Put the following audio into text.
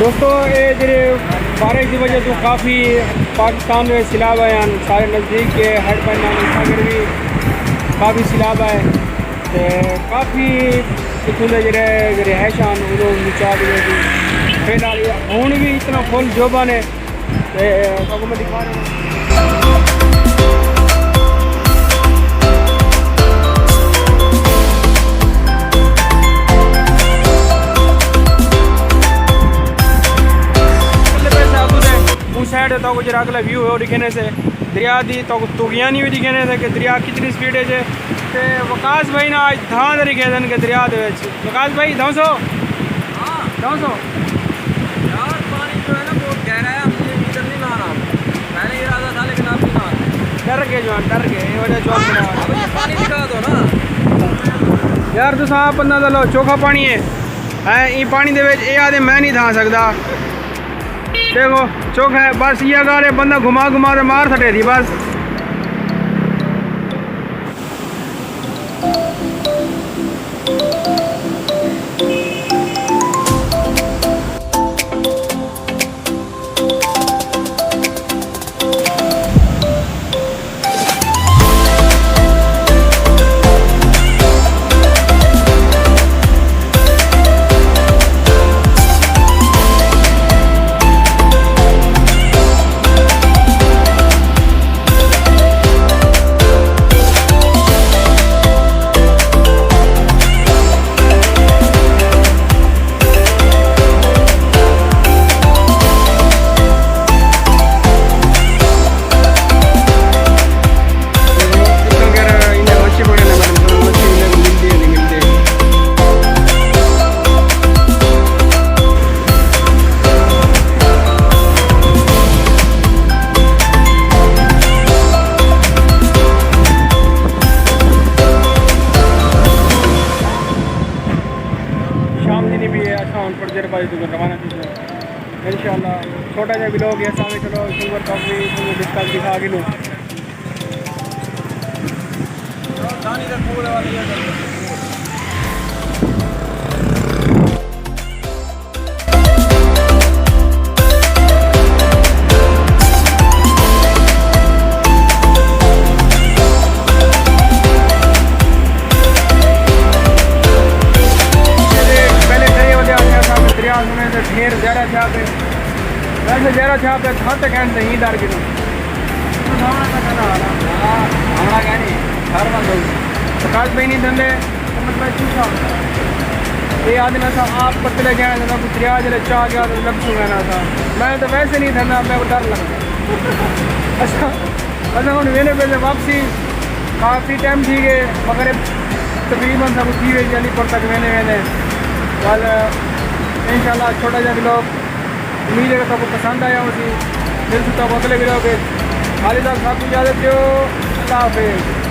दोस्तों ये जेरे बारिश की वजह तो काफ़ी पाकिस्तान में सैलाब आए सारे नज़दीक के हेड पंजनाद भी काफ़ी सैलाब आए तो काफ़ी इतों के जो रिहायशान नीचा फिलहाल हूँ भी इतना फुल जोबा ने तो मैं दिखा रहा हूँ। साइड तो जरा अगला व्यू है दिखने से दरिया दी तो तुगियानी भी दिखने से कि दरिया कितनी स्पीड है तो वकास भाई ना आज धान दिखे थे कि दरिया दे वकास भाई 200 यार पानी जो है ना बहुत गहरा है, मुझे इधर नहीं नहाना। मैंने इरादा था लेकिन आप नहीं नहा डर गए ये वजह जवाब पानी दिखा दो ना यार तुम आप बंदा चलो चोखा पानी है ये पानी दे ये आदे मैं नहीं था सकता देखो चोखा है बस ये अगर बंदा घुमा घुमा तो मार सटे थी बस। इंशाल्लाह छोटा सा भी लोग ऐसा में चलो सिल्वर कॉफी डिस्काउंट दिखा के लो ढेर ज़्यादा छाप है वैसे ज़्यादा छाप है था तक नहीं डर के हमारा क्या नहीं हर बंद हो प्रकाश भाई नहीं धंधे मतलब चूसा ये आदमी था आप पत्ते ले गए था कुछ दरिया जले चाह गया तो लग चुका ना था मैं तो वैसे नहीं धंधा मेरे को डर लगा अच्छा हूँ मेरे पहले वापसी काफ़ी टाइम थी गए मगर तकरीबन सब थी गई जल्दी पर तक मैंने कल इंशाल्लाह छोटा सा ब्लॉग उम्मीद है कि सबको पसंद आया उसी दिल से तब अगले ब्लॉग खाली साहब इजाज़त दो। अल्लाह हाफिज़।